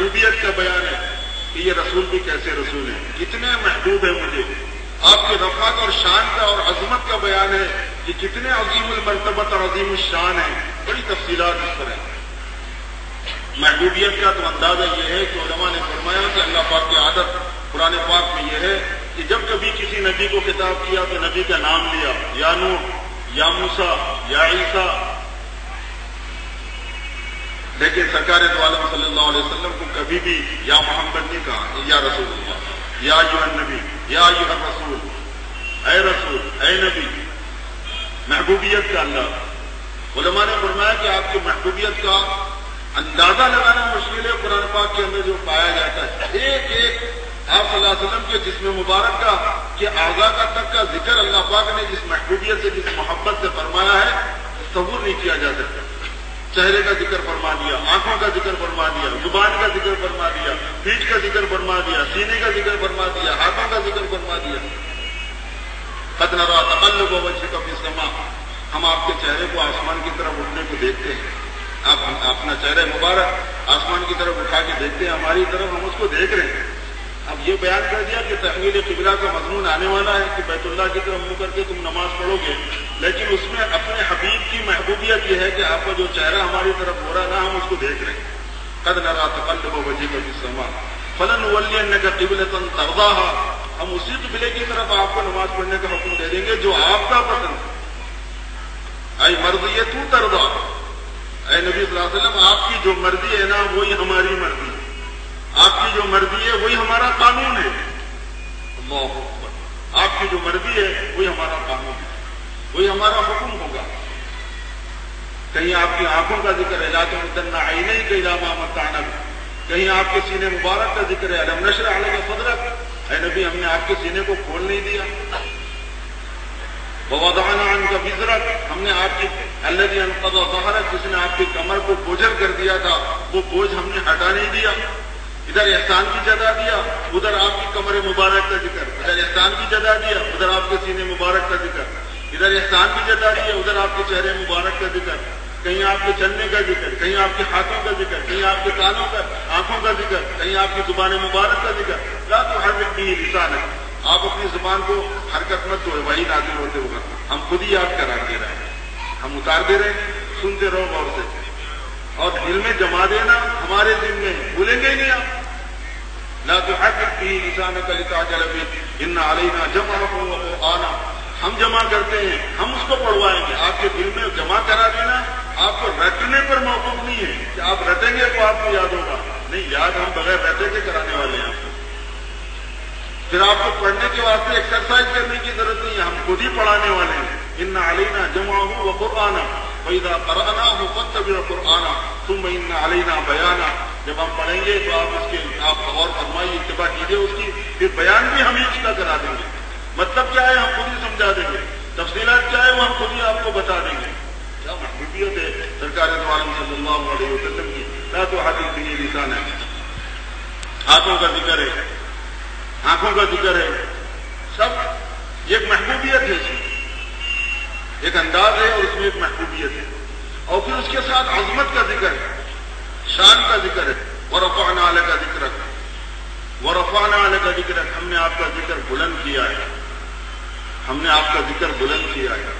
محبوبیت کا بیان ہے کہ یہ رسول بھی کیسے رسول ہیں، کتنے محبوب ہیں مجھے، آپ کی رفعت اور شان کا اور عظمت کا بیان ہے کہ کتنے عظیم المرتبت اور عظیم الشان ہیں، بڑی تفصیلات اس پر ہیں۔ محبوبیت کا تو اندازہ یہ ہے کہ علماء نے فرمایا کہ اللہ پاک کی عادت قرآن پاک میں یہ ہے کہ جب کبھی کسی نبی کو خطاب کیا تو نبی کا نام لیا، یا نوح، یا موسیٰ، یا عیسیٰ، لیکن سرکار دو عالم صلی اللہ علیہ وسلم کو کبھی بھی یا محمد نہیں کہا، یا رسول اللہ، یا ایھا النبی، یا ایھا الرسول، اے رسول، اے نبی۔ محبوبیت کا اللہ، علماء نے فرمایا کہ آپ کی محبوبیت کا اندازہ لگانا مشکل ہے۔ قرآن پاک کے اندر جو پایا جاتا ہے ایک ایک آپ صلی اللہ علیہ وسلم کے جسم مبارک کا کہ اعضاء کا تک کا ذکر اللہ پاک نے جس محبوبیت سے، جس محبت سے فرمایا ہے، تصور نہیں کیا جا سکتا۔ چہرے کا ذکر فرما دیا، آنکھوں کا ذکر فرما دیا، زبان کا ذکر فرما دیا، پیٹھ کا ذکر فرما دیا، سینے کا ذکر فرما دیا، ہاتھوں کا ذکر فرما دیا۔ قد نری تقلب وجهک فی السماء، ہم آپ کے چہرے کو آسمان کی طرف اٹھنے کو دیکھتے ہیں، آپ اپنا چہرہ مبارک آسمان کی طرف اٹھا کے دیکھتے ہیں، ہماری طرف ہم اس کو دیکھ رہے ہیں۔ اب یہ بیان کر دیا کہ تحویل قبلہ کا مضمون آنے والا ہے کہ بیت اللہ کی طرف منہ کر کے تم نماز پڑھو گے، لیکن اس میں اپنے حبیب کی محبوبیت یہ ہے کہ آپ کا جو چہرہ ہماری طرف ہو رہا ہے نا، ہم اس کو دیکھ رہے ہیں۔ قد نری تقلب وجهک فی السماء فلنولینک قبلۃ ترضاها، ہم اسی قبلے کی طرف آپ کو نماز پڑھنے کا حکم دے دیں گے جو آپ کا پسند ہے۔ اے مرضیۃ ترضا، اے نبی صلی اللہ علیہ وسلم، آپ کی جو مرضی ہے نا وہی ہماری مرضی ہے، آپ کی جو مرضی ہے وہی ہمارا قانون ہے۔ اللہ اکبر، آپ کی جو مرضی ہے وہی ہمارا قانون ہے، وہی ہمارا حکم ہوگا۔ کہیں آپ کی آنکھوں کا ذکر ہے، لا تمدن عینیک الی ما متعنا بہ، کہیں آپ کے سینے مبارک کا ذکر ہے، الم نشرح لک صدرک، اے نبی ہم نے آپ کے سینے کو کھول نہیں دیا۔ ووضعنا عنک وزرک، ہم نے آپ کی الذی انقض ظہرک، جس نے آپ کی کمر کو بوجھل کر دیا تھا وہ بوجھ ہم نے ہٹا نہیں دیا۔ ادھر احسان کی جزا دیا، ادھر آپ کی کمر مبارک کا ذکر، ادھر احسان کی جزا دیا، ادھر آپ کے سینے مبارک کا ذکر، ادھر احسان کی جزا دیا، ادھر آپ کے چہرے مبارک کا ذکر، کہیں آپ کے چلنے کا ذکر، کہیں آپ کے ہاتھوں کا ذکر، کہیں آپ کے کانوں کا، آنکھوں کا ذکر، کہیں آپ کی زبان مبارک کا ذکر۔ لا تحرک به لسانک، آپ اپنی زبان کو حرکت مت دو، وہی نازل ہوتے ہوگا، ہم خود ہی آپ کرا دے رہے ہیں، ہم اتار دے رہے ہیں، سنتے رہو غور سے، اور دل میں جما دینا ہمارے دل میں، بھولیں گے ہی نہیں آپ۔ لا تحرک به لسانک لتعجل به ان علینا جمعه وقرآنہ، ہم جمع کرتے ہیں، ہم اس کو پڑھوائیں گے، آپ کے دل میں جمع کرا دینا، آپ کو رٹنے پر موقف نہیں ہے کہ آپ رٹیں گے تو آپ کو یاد ہوگا، نہیں، یاد ہم بغیر رٹے کے کرانے والے ہیں آپ کو۔ پھر آپ کو پڑھنے کے واسطے ایکسرسائز کرنے کی ضرورت نہیں ہے، ہم خود ہی پڑھانے والے ہیں۔ ان علینا جمعه وقرآنہ فاذا قرأناه فاتبع قرآنہ ثم ان علینا بیانہ، جب ہم پڑھیں گے تو آپ اس کے آپ غور فرمائیے، اتباع کیجیے اس کی، پھر بیان بھی ہم ہی اس کا کرا دیں گے۔ مطلب کیا ہے ہم خود ہی سمجھا دیں گے، تفصیلات کیا ہے وہ ہم خود ہی آپ کو بتا دیں گے۔ کیا محبوبیت ہے سرکار دو عالم صلی اللہ علیہ وسلم کی۔ لا تحرک به لسانک، ہاتھوں کا ذکر ہے، آنکھوں کا ذکر ہے، سب یہ ایک محبوبیت ہے، اس میں ایک انداز ہے اور اس میں ایک محبوبیت ہے، اور پھر اس کے ساتھ عظمت کا ذکر ہے، شان کا ذکر ہے۔ ورفعنا لک ذکرک، ورفعنا لک ذکرک، ہم نے آپ کا ذکر بلند کیا ہے، ہم نے آپ کا ذکر بلند کیا ہے۔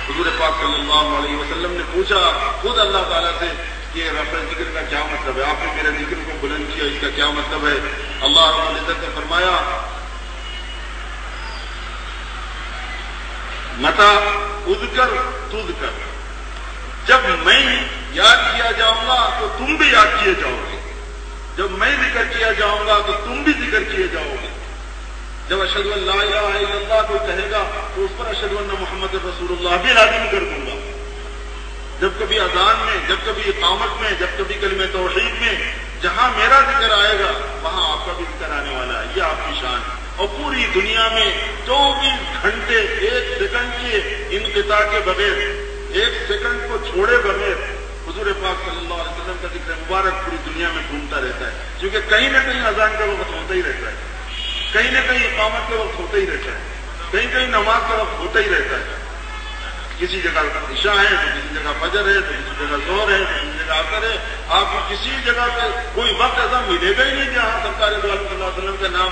حضور پاک صلی اللہ علیہ وسلم نے پوچھا خود اللہ تعالیٰ سے کہ رفع ذکر کا کیا مطلب ہے، آپ نے میرے ذکر کو بلند کیا، اس کا کیا مطلب ہے؟ اللہ رب العزت نے فرمایا متا اذکر تذکر، جب میں یاد کیا جاؤں گا تو تم بھی یاد کیے جاؤ گے، جب میں ذکر کیا جاؤں گا تو تم بھی ذکر کیے جاؤ گے۔ جب اشہد ان لا الہ الا اللہ کوئی کہے گا تو اس پر اشہد ان محمد رسول اللہ بھی لازم کر دوں گا۔ جب کبھی اذان میں، جب کبھی اقامت میں، جب کبھی کلمہ توحید میں، جہاں میرا ذکر آئے گا وہاں آپ کا بھی ذکر آنے والا ہے، یہ آپ کی شان ہے۔ اور پوری دنیا میں 24 گھنٹے ایک سیکنڈ کے انقطاع کے بغیر، ایک سیکنڈ کو چھوڑے بغیر حضور پاک صلی اللہ علیہ وسلم کا ذکر مبارک پوری دنیا میں گھومتا رہتا ہے، کیونکہ کہیں نہ کہیں اذان کا وقت ہوتا ہی رہتا ہے، کہیں نہ کہیں اقامت کا وقت ہوتا ہی رہتا ہے، کہیں کہیں نماز کا وقت ہوتا ہی رہتا ہے۔ کسی جگہ عشاء ہے تو کسی جگہ فجر ہے تو کسی جگہ ظہر ہے تو کسی جگہ نگاہ کرے آپ کو کسی جگہ پہ کوئی وقت ایسا ملے گا ہی نہیں جہاں سرکار دو عالم صلی اللہ علیہ وسلم کا نام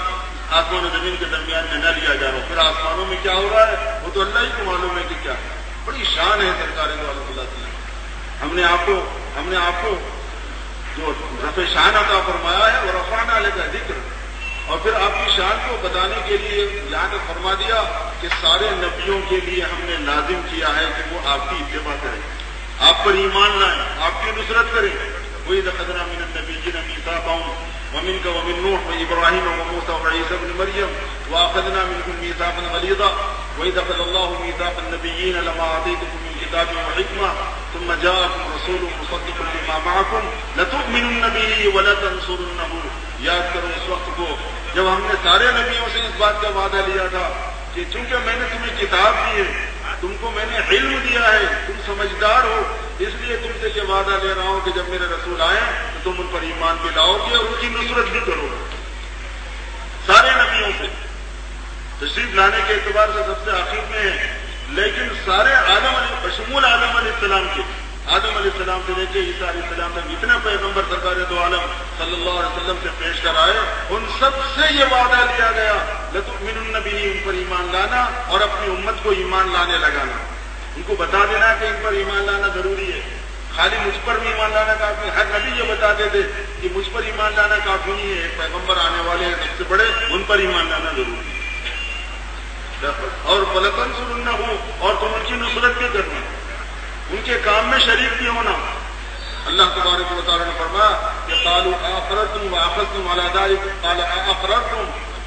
آسمان و زمین کے درمیان میں نہ لیا جا رہا ہو. پھر آسمانوں میں کیا ہو رہا ہے وہ تو اللہ ہی کو معلوم ہے کہ کیا ہے. بڑی شان ہے سرکار دو عالم صلی اللہ علیہ وسلم. ہم نے آپ کو جو رفع شان عطا فرمایا ہے اور رفعنا لک ذکر، اور پھر آپ کی شان کو بتانے کے لیے یہاں تک فرما دیا کہ سارے نبیوں کے لیے ہم نے لازم کیا ہے کہ وہ آپ کی اتباع کریں، آپ پر ایمان لائیں، آپ کی نصرت کریں. وَإِذْ أَخَذْنَا مِنَ النَّبِيِّينَ مِيثَاقَهُمْ وَمِنْكَ وَمِن نُوحٍ وَإِبْرَاهِيمَ وَمُوسَىٰ وَعِيسَىٰ ابْنِ مَرْيَمَ وَأَخَذْنَا مِنْهُم مِيثَاقًا غَلِيظًا وَإِذْ أَخَذَ اللَّهُ مِيثَاقَ النَّبِيِّينَ لَمَا آتَيْتُكُم مِّن كِتَابٍ وَحِكْمَةٍ ثُمَّ جَاءَكُمْ رَسُولٌ مُّصَدِّقٌ لِّمَا مَعَكُمْ لَتُؤْمِنُنَّ بِهِ وَلَتَنصُرُنَّهُ. یاد کرو اس وقت کو جب ہم نے سارے نبیوں سے اس بات کا وعدہ لیا تھا کہ چونکہ میں نے تمہیں کتاب دی ہے، تم کو میں نے علم دیا ہے، تم سمجھدار ہو، اس لیے تم سے یہ وعدہ لے رہا ہوں کہ جب میرے رسول آئے تو تم ان پر ایمان بھی لاؤ گے اور ان کی نصرت بھی کرو گے. سارے نبیوں سے تشریف لانے کے اعتبار سے سب سے آخر میں ہے، لیکن سارے بشمول آدم علیہ السلام کے، آدم علیہ السلام سے لے کے عیسیٰ علیہ السلام تک جتنے پیغمبر سرکار دو عالم صلی اللہ علیہ وسلم سے پیش کر آئے، ان سب سے یہ وعدہ لیا گیا لَتُؤْمِنُنَّ بِهِ، ان پر ایمان لانا اور اپنی امت کو ایمان لانے لگانا، ان کو بتا دینا کہ ان پر ایمان لانا ضروری ہے. خالی مجھ پر بھی ایمان لانا کافی، ہر نبی یہ بتاتے تھے کہ مجھ پر ایمان لانا کافی نہیں ہے، ایک پیغمبر آنے والے ہیں سب سے بڑے، ان پر ایمان لانا ضروری ہے. اور وَلَتَنصُرُنَّهُ، اور تم ان کی نصرت بھی کرنا، ان کے کام میں شریک بھی ہونا. اللہ تبارک و تعالیٰ نے فرمایا کہ قالوا أَأَقْرَرْتُمْ وَأَخَذْتُمْ عَلَى ذَلِكُمْ قَالَ أَأَقْرَرْتُمْ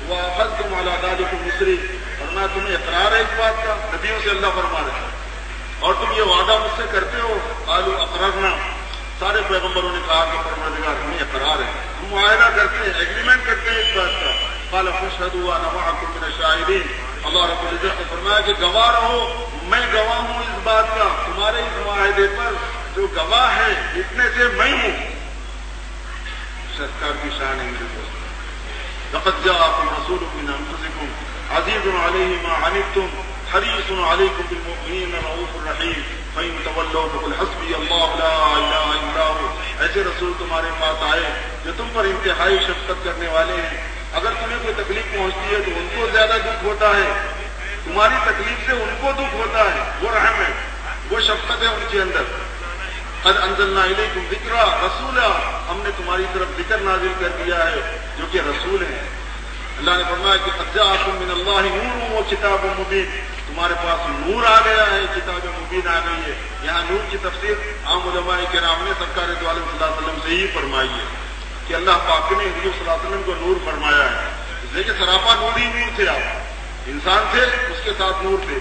وَأَخَذْتُمْ عَلَى ذَلِكُمْ مِصْرِي. فرمایا تمہیں اقرار ہے اس بات کا، نبیوں سے اللہ فرما رہے ہیں، اور تم یہ وعدہ مجھ سے کرتے ہو. قالوا أَقْرَرْنَا، سارے پیغمبروں نے کہا کہ پروردگار ہمیں اقرار ہے، ہم معاہدہ کرتے ہیں، ایگریمنٹ کرتے ہیں اس بات کا. قال فاشهدوا وأنا معكم من الشاهدين. اللہ رب العزت نے فرمایا کہ گواہ رہو، میں گواہ ہوں اس بات کا، تمہارے اس معاہدے پر جو گواہ ہے اتنے سے میں ہوں. سرکار کی شان ہے میرے دوست. لقد جاءكم رسول من انفسكم عزيز عليه ما عنتم حريص عليكم بالمؤمنين رؤوف رحيم فإن تولوا فقل حسبي الله لا إله إلا هو. ایسے رسول تمہارے پاس آئے جو تم پر انتہائی شفقت کرنے والے ہیں، اگر تمہیں کوئی تکلیف پہنچتی ہے تو ان کو زیادہ دکھ ہوتا ہے، تمہاری تکلیف سے ان کو دکھ ہوتا ہے، وہ رحم ہے، وہ شفقت ہے ان کے اندر. قد انزلنا الیکم ذکرا رسولا، ہم نے تمہاری طرف ذکر نازل کر دیا ہے جو کہ رسول ہیں. اللہ نے فرمایا کہ قد جاءکم من اللہ نور و کتاب مبین، تمہارے پاس نور آ گیا ہے، کتاب مبین آ گئی ہے. یہاں نور کی تفسیر عام علماء کرام نے سرکار دو عالم صلی اللہ علیہ وسلم سے ہی فرمائی ہے کہ اللہ پاک نے حضور صلی اللہ علیہ وسلم کو نور فرمایا ہے. دیکھیں سراپا نور ہی نور تھے، آپ انسان تھے، اس کے ساتھ نور تھے،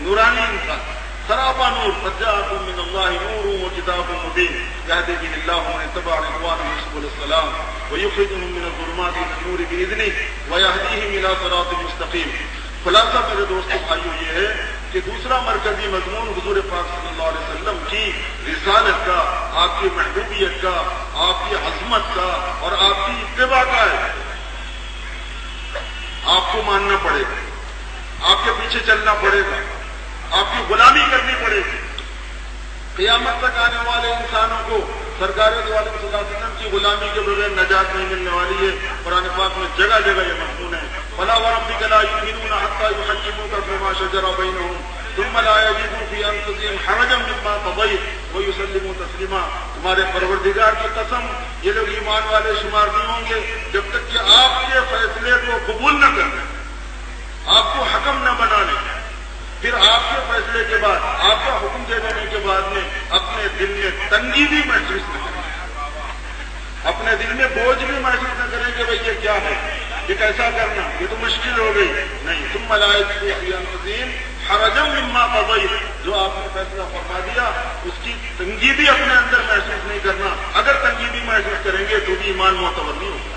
نورانی انسان، سراپا نور. قد جاءکم من اللہ نور و کتاب مبین یہدی بہ اللہ من اتبع رضوانہ سبل السلام ویخرجہم من الظلمات الى النور بإذنہ ویہدیہم الی صراط مستقیم. خلاصہ میرے دوستو بھائیو یہ ہے کہ دوسرا مرکزی مضمون حضور پاک صلی اللہ علیہ وسلم کی رسالت کا، آپ کی محبوبیت کا، آپ کی عظمت کا اور آپ کی اتباع کا ہے. آپ کو ماننا پڑے گا، آپ کے پیچھے چلنا پڑے گا، آپ کی غلامی کرنی پڑے گی. قیامت تک آنے والے انسانوں کو سرکار دو عالم صلی اللہ علیہ وسلم کی غلامی کے بغیر نجات نہیں ملنے والی ہے. قرآن پاک میں جگہ جگہ یہ مضمون ہے. فَلَا وَرَبِّكَ لَا يُؤْمِنُونَ حَتَّىٰ يُحَكِّمُوكَ فِيمَا شَجَرَ بَيْنَهُمْ ثُمَّ لَا يَجِدُوا فِي أَنفُسِهِمْ حَرَجًا مِّمَّا قَضَيْتَ وَيُسَلِّمُوا تَسْلِيمًا. تمہارے پروردگار کی قسم یہ لوگ ایمان والے شمار نہیں ہوں گے جب تک کہ آپ کے فیصلے کو قبول نہ کر لیں، آپ کو حکم نہ بنا لیں، پھر آپ کے فیصلے کے بعد، آپ کا حکم دے دینے کے بعد میں اپنے دل میں تنگی بھی محسوس نہ کریں، اپنے دل میں بوجھ بھی محسوس نہ کریں کہ بھئی یہ کیا ہے، یہ کیسا کرنا، یہ تو مشکل ہو گئی. نہیں، ثم لا يجدوا في أنفسهم حرجا مما قضيت، جو آپ نے فیصلہ فرما دیا اس کی تنگی بھی اپنے اندر محسوس نہیں کرنا. اگر تنگی بھی محسوس کریں گے تو بھی ایمان معتبر نہیں ہوگا.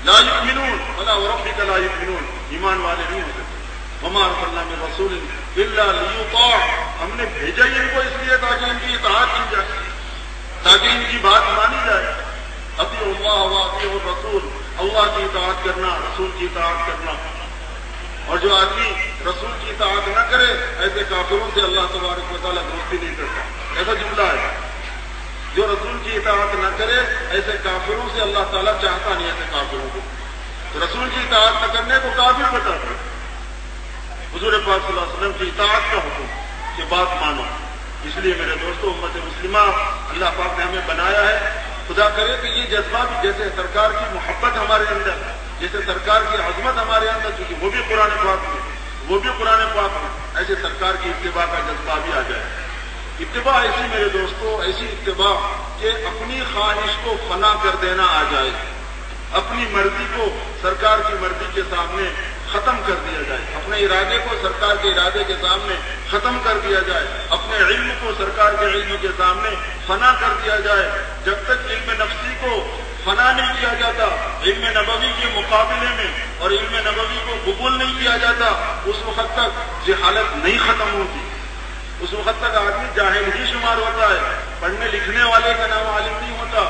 لا يؤمنون ولا وربك لا يؤمنون، ایمان والے نہیں ہو سکتے. وما ارسلنا من رسول الا ليطاع، ہم نے بھیجا ہی ان کو اس لیے تاکہ ان کی اطاعت کی جائے، تاکہ ان کی بات مانی جائے. اطیعوا اللہ واطیعوا الرسول، اللہ کی اطاعت کرنا، رسول کی اطاعت کرنا. اور جو آدمی رسول کی اطاعت نہ کرے ایسے کافروں سے اللہ تبارک و تعالیٰ دوستی نہیں کرتا. ایسا جملہ ہے جو رسول کی اطاعت نہ کرے ایسے کافروں سے اللہ تعالیٰ چاہتا نہیں ایسے کافروں کو. تو رسول کی اطاعت نہ کرنے کو کافر بتاتا ہے. حضور پاک صلی اللہ علیہ وسلم کی اطاعت کا حکم کہ بات مانو. اس لیے میرے دوستو امت مسلمہ اللہ پاک نے ہمیں بنایا ہے. خدا کرے کہ یہ جذبہ بھی جیسے سرکار کی محبت ہمارے اندر، جیسے سرکار کی عظمت ہمارے اندر، کیونکہ وہ بھی قرآن پاک میں ایسے سرکار کی اتباع کا جذبہ بھی آ جائے. اتباع ایسی میرے دوستو، ایسی اتباع کہ اپنی خواہش کو فنا کر دینا آ جائے، اپنی مرضی کو سرکار کی مرضی کے سامنے ختم کر دیا جائے، اپنے ارادے کو سرکار کے ارادے کے سامنے ختم کر دیا جائے، اپنے علم کو سرکار کے علم کے سامنے فنا کر دیا جائے. جب تک علم نفسی کو فنا نہیں کیا جاتا، علم نبوی کے مقابلے میں اور علم نبوی کو قبول نہیں کیا جاتا، اس وقت تک جہالت نہیں ختم ہوتی. اس وقت تک آدمی جاہل ہی شمار ہوتا ہے، پڑھنے لکھنے والے کا نام عالم نہیں ہوتا.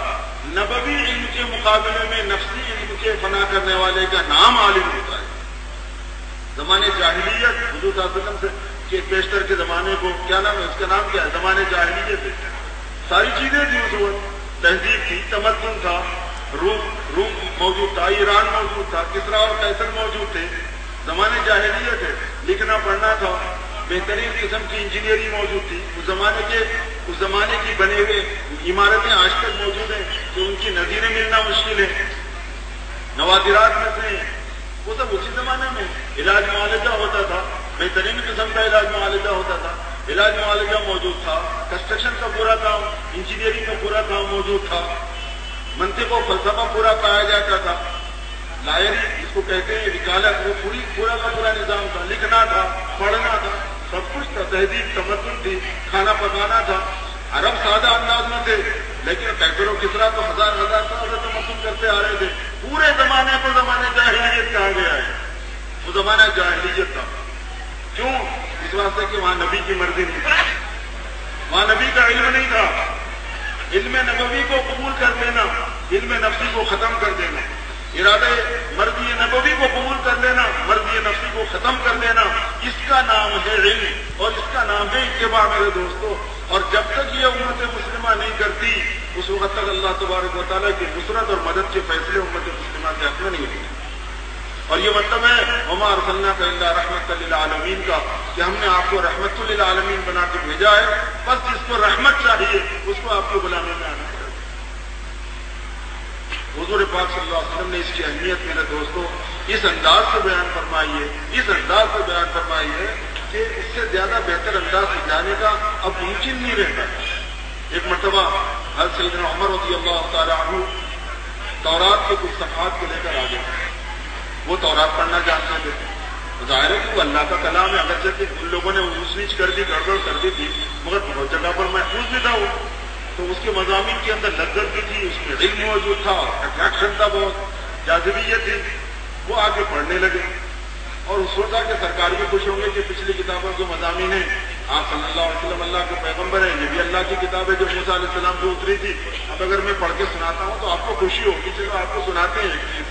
نبوی علم کے مقابلے میں نفسی علم کے فنا کرنے والے کا نام عالم ہوتا ہے. زمانے جاہلیت حضور صلی اللہ علیہ وسلم سے کے بیشتر کے زمانے کو کیا نام ہے، اس کا نام کیا ہے؟ زمانے جاہلیت ہے. ساری چیزیں تھیں اس وقت، تہذیب تھی، تمدن تھا، روم موجود تھا، ایران موجود تھا، کسرا اور قیصر موجود تھے. زمانے جاہلیت ہے، لکھنا پڑھنا تھا، بہترین قسم کی انجینئرنگ موجود تھی. اس زمانے کی بنے ہوئے عمارتیں آج تک موجود ہیں کہ ان کی نظیریں ملنا مشکل ہے. نوادرات میں سے وہ سب اسی زمانے میں علاج معالجہ ہوتا تھا، بہترین قسم کا علاج معالجہ ہوتا تھا. علاج معالجہ موجود تھا، کنسٹرکشن کا پورا کام، انجینئرنگ کا پورا کام موجود تھا، منطق و فلسفہ پورا پایا جاتا تھا. لائری جس کو کہتے ہیں وکالت، وہ پورا کا پورا نظام تھا. لکھنا تھا، پڑھنا تھا، سب کچھ تھا. تہذیب تمدن تھی، کھانا پکانا تھا. عرب سادہ انداز میں تھے، لیکن قیصر و کسرا تو ہزار سال تمدن کرتے آ رہے تھے. پورے زمانے کو زمانے جاہلیت کہا گیا ہے. وہ زمانہ جاہلیت تھا. کیوں؟ اس واسطے کہ وہاں نبی کی مرضی نہیں تھی، وہاں نبی کا علم نہیں تھا. علم نبوی کو قبول کر لینا، علم نفسی کو ختم کر دینا، ارادے مرضی نبوی کو قبول کر لینا، مرضی نفسی کو ختم کر دینا، اس کا نام ہے علم اور اس کا نام ہے اتباع میرے دوستو. اور جب تک یہ امت مسلمہ نہیں کرتی، اس وقت تک اللہ تبارک و تعالیٰ کی نصرت اور مدد کے فیصلے امت مسلمہ کے حق میں نہیں ہوتے. اور یہ مطلب ہے وما ارسلناک الا رحمۃ للعالمین کا، کہ ہم نے آپ کو رحمت للعالمین بنا کے بھیجا ہے. بس جس کو رحمت چاہیے اس کو آپ کو بلانے میں آنا چاہیے. حضور پاک صلی اللہ علیہ وسلم نے اس کی اہمیت میرے دوستوں اس انداز سے بیان فرمائی ہے کہ اس سے زیادہ بہتر انداز سے جانے کا اب ممکن نہیں رہتا. ایک مرتبہ حضرت سیدنا عمر رضی اللہ تعالیٰ عنہ تورات کے کچھ صفحات کو لے کر آگے. وہ تورات پڑھنا جانتے تھے، ظاہر ہے کہ وہ اللہ کا کلام ہے، اگرچہ کہ ان لوگوں نے اونچ نیچ کر دی، گڑبڑ کر دی تھی، مگر بہت جگہ پر محفوظ بھی تھا وہ. تو اس کے مضامین کے اندر لذت بھی تھی، اس میں علم موجود تھا، اٹریکشن تھا، بہت جاذبیت تھی. وہ آگے پڑھنے لگے اور سوچا کہ سرکار بھی خوش ہوں گے کہ پچھلی کتابوں کے مضامین ہیں، آپ صلی اللہ علیہ وسلم اللہ کے پیغمبر ہیں، یہ بھی اللہ کی کتاب ہے جو موسیٰ علیہ السلام سے اتری تھی. اب اگر میں پڑھ کے سناتا ہوں تو آپ کو خوشی ہوگی، چلو آپ کو سناتے ہیں.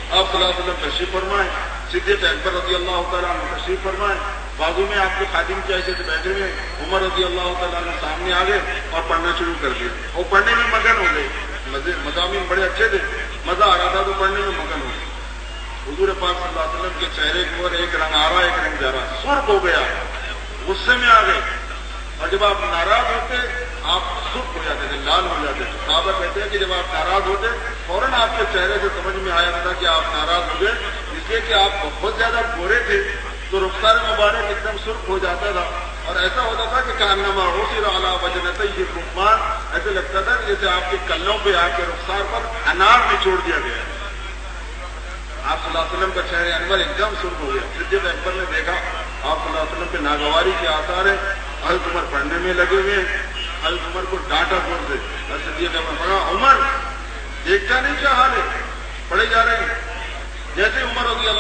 آپ صلی اللہ علیہ وسلم تشریف فرمائیں، صدیق اکبر رضی اللہ تعالیٰ عنہ تشریف فرمائیں، بازو میں آپ کے خادم کی حیثیت سے بیٹھے ہوئے. عمر رضی اللہ تعالیٰ عنہ سامنے آ گئے اور پڑھنا شروع کر دیا. اور پڑھنے میں مگن ہو گئے. مضامین بڑے اچھے تھے، مزہ آ رہا تھا تو پڑھنے میں مگن ہو گئے. حضور پاک صلی اللہ علیہ وسلم کے چہرے کے اوپر ایک رنگ آ رہا ایک رنگ جا رہا، سرخ ہو گیا، غصے میں آ گئے. اور جب آپ ناراض ہوتے آپ سرخ ہو جاتے تھے، لال ہو جاتے تھے. صحابہ کہتے ہیں کہ جب آپ ناراض ہوتے فوراً آپ کے چہرے سے سمجھ میں آیا تھا کہ آپ ناراض ہو گئے، اس لیے کہ آپ بہت زیادہ گورے تھے تو رخسار مبارک ایک دم سرخ ہو جاتا تھا. اور ایسا ہوتا تھا کہ کانما عصر علی وجنتیہ الرمان، ایسے لگتا تھا کہ جیسے آپ کے کلوں پہ آپ کے رخسار پر انار نچوڑ دیا گیا. آپ صلی اللہ علیہ وسلم کا چہرہ انور ایک دم سرخ ہو گیا. صدیق اکبر نے دیکھا آپ صلی اللہ علیہ وسلم پہ ناگواری کے آثار ہیں. حضرت عمر پڑھنے میں لگے ہوئے ہیں. حضرت عمر کو ڈانٹا زور سے. صدیق اکبر پڑھا، عمر دیکھتا نہیں کیا حال ہے، پڑھے جا رہے ہیں. جیسے عمر رضی اللہ